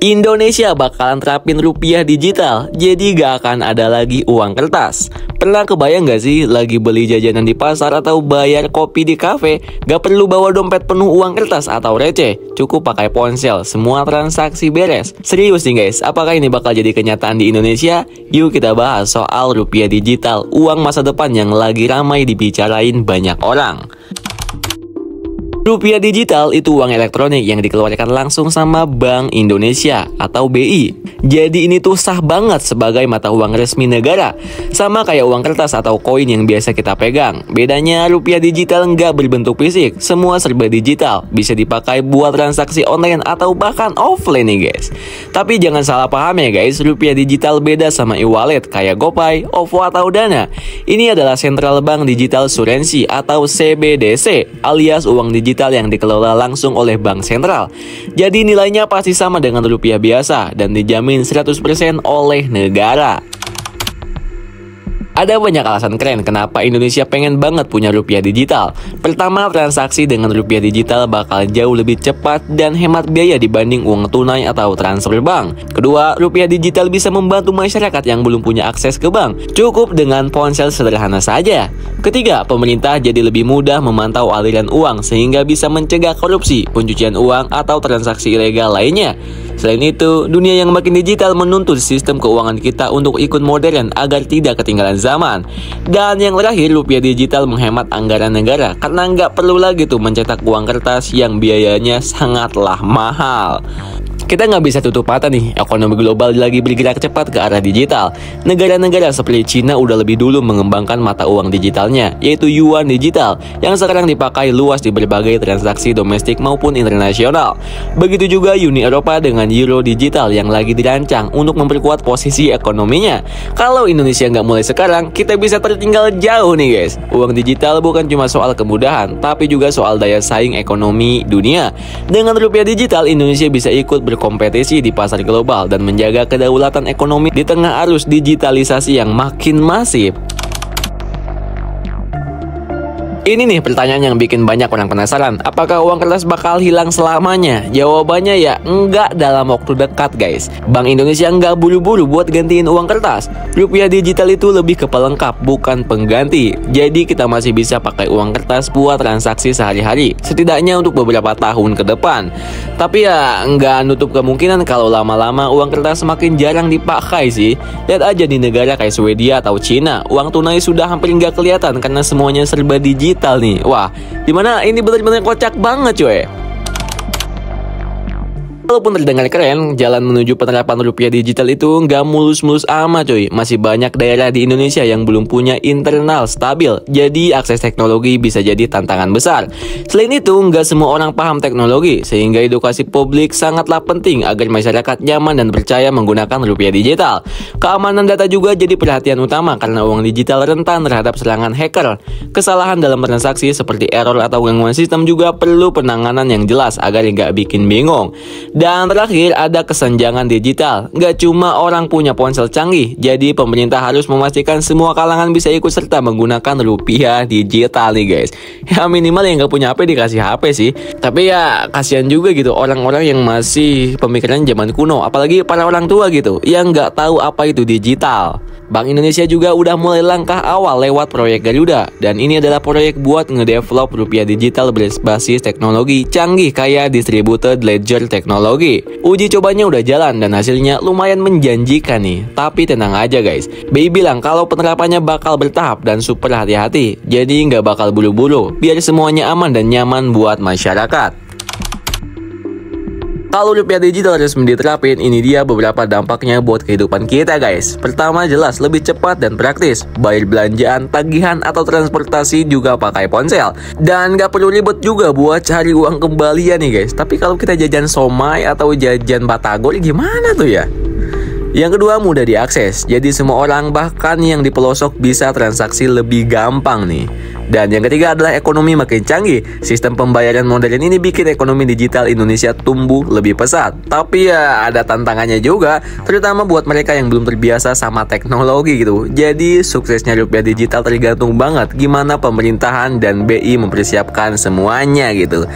Indonesia bakalan terapin rupiah digital, jadi gak akan ada lagi uang kertas. Pernah kebayang gak sih lagi beli jajanan di pasar atau bayar kopi di kafe, gak perlu bawa dompet penuh uang kertas atau receh, cukup pakai ponsel, semua transaksi beres. Serius nih guys, apakah ini bakal jadi kenyataan di Indonesia? Yuk kita bahas soal rupiah digital, uang masa depan yang lagi ramai dibicarain banyak orang. Rupiah digital itu uang elektronik yang dikeluarkan langsung sama Bank Indonesia atau BI. Jadi ini tuh sah banget sebagai mata uang resmi negara. Sama kayak uang kertas atau koin yang biasa kita pegang. Bedanya rupiah digital nggak berbentuk fisik, semua serba digital. Bisa dipakai buat transaksi online atau bahkan offline nih guys. Tapi jangan salah paham ya guys, rupiah digital beda sama e-wallet kayak GoPay, OVO atau Dana. Ini adalah Central Bank Digital Currency atau CBDC alias uang digital yang dikelola langsung oleh bank sentral. Jadi nilainya pasti sama dengan rupiah biasa dan dijamin 100% oleh negara. Ada banyak alasan keren kenapa Indonesia pengen banget punya rupiah digital. Pertama, transaksi dengan rupiah digital bakal jauh lebih cepat dan hemat biaya dibanding uang tunai atau transfer bank. Kedua, rupiah digital bisa membantu masyarakat yang belum punya akses ke bank. Cukup dengan ponsel sederhana saja. Ketiga, pemerintah jadi lebih mudah memantau aliran uang sehingga bisa mencegah korupsi, pencucian uang, atau transaksi ilegal lainnya. Selain itu, dunia yang makin digital menuntut sistem keuangan kita untuk ikut modern agar tidak ketinggalan zaman. Dan yang terakhir, rupiah digital menghemat anggaran negara karena nggak perlu lagi tuh mencetak uang kertas yang biayanya sangatlah mahal. Kita nggak bisa tutup mata nih, ekonomi global lagi bergerak cepat ke arah digital. Negara-negara seperti Cina udah lebih dulu mengembangkan mata uang digitalnya, yaitu yuan digital, yang sekarang dipakai luas di berbagai transaksi domestik maupun internasional. Begitu juga Uni Eropa dengan euro digital yang lagi dirancang untuk memperkuat posisi ekonominya. Kalau Indonesia nggak mulai sekarang, kita bisa tertinggal jauh nih guys. Uang digital bukan cuma soal kemudahan, tapi juga soal daya saing ekonomi dunia. Dengan rupiah digital, Indonesia bisa ikut berkompetisi di pasar global dan menjaga kedaulatan ekonomi di tengah arus digitalisasi yang makin masif. Ini nih pertanyaan yang bikin banyak orang penasaran. Apakah uang kertas bakal hilang selamanya? Jawabannya ya enggak dalam waktu dekat guys. Bank Indonesia enggak buru-buru buat gantiin uang kertas. Rupiah digital itu lebih ke pelengkap, bukan pengganti. Jadi kita masih bisa pakai uang kertas buat transaksi sehari-hari, setidaknya untuk beberapa tahun ke depan. Tapi ya enggak nutup kemungkinan kalau lama-lama uang kertas semakin jarang dipakai sih. Lihat aja di negara kayak Swedia atau Cina, uang tunai sudah hampir nggak kelihatan karena semuanya serba digital nih. Wah, dimana ini benar-benar kocak banget cuy. Walaupun terdengar keren, jalan menuju penerapan rupiah digital itu nggak mulus-mulus amat cuy. Masih banyak daerah di Indonesia yang belum punya internal stabil, jadi akses teknologi bisa jadi tantangan besar. Selain itu, nggak semua orang paham teknologi, sehingga edukasi publik sangatlah penting agar masyarakat nyaman dan percaya menggunakan rupiah digital. Keamanan data juga jadi perhatian utama karena uang digital rentan terhadap serangan hacker. Kesalahan dalam transaksi seperti error atau gangguan sistem juga perlu penanganan yang jelas agar nggak bikin bingung. Dan terakhir, ada kesenjangan digital. Nggak cuma orang punya ponsel canggih, jadi pemerintah harus memastikan semua kalangan bisa ikut serta menggunakan rupiah digital nih guys. Ya minimal yang nggak punya HP dikasih HP sih. Tapi ya kasihan juga gitu orang-orang yang masih pemikiran zaman kuno, apalagi para orang tua gitu yang nggak tahu apa itu digital. Bank Indonesia juga udah mulai langkah awal lewat proyek Garuda. Dan ini adalah proyek buat ngedevelop rupiah digital berbasis teknologi canggih kayak distributed ledger teknologi. Uji cobanya udah jalan dan hasilnya lumayan menjanjikan nih. Tapi tenang aja guys, BI bilang kalau penerapannya bakal bertahap dan super hati-hati. Jadi nggak bakal buru-buru, biar semuanya aman dan nyaman buat masyarakat. Kalau rupiah digital resmi diterapin, ini dia beberapa dampaknya buat kehidupan kita guys. Pertama, jelas lebih cepat dan praktis. Bayar belanjaan, tagihan, atau transportasi juga pakai ponsel. Dan gak perlu ribet juga buat cari uang kembalian nih guys. Tapi kalau kita jajan somai atau jajan batagor gimana tuh ya? Yang kedua, mudah diakses. Jadi semua orang bahkan yang di pelosok bisa transaksi lebih gampang nih. Dan yang ketiga adalah ekonomi makin canggih. Sistem pembayaran modern ini bikin ekonomi digital Indonesia tumbuh lebih pesat. Tapi ya ada tantangannya juga, terutama buat mereka yang belum terbiasa sama teknologi gitu. Jadi suksesnya rupiah digital tergantung banget gimana pemerintahan dan BI mempersiapkan semuanya gitu.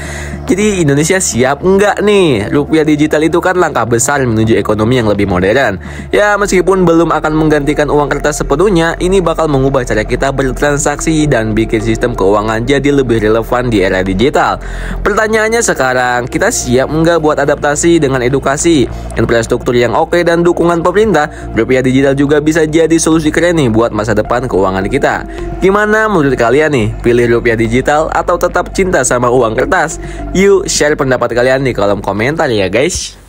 Jadi Indonesia siap nggak nih? Rupiah digital itu kan langkah besar menuju ekonomi yang lebih modern. Ya meskipun belum akan menggantikan uang kertas sepenuhnya, ini bakal mengubah cara kita bertransaksi dan bikin sistem keuangan jadi lebih relevan di era digital. Pertanyaannya sekarang, kita siap nggak buat adaptasi dengan edukasi, infrastruktur yang oke dan dukungan pemerintah? Rupiah digital juga bisa jadi solusi keren nih buat masa depan keuangan kita. Gimana menurut kalian nih? Pilih rupiah digital atau tetap cinta sama uang kertas? Yuk share pendapat kalian di kolom komentar ya guys.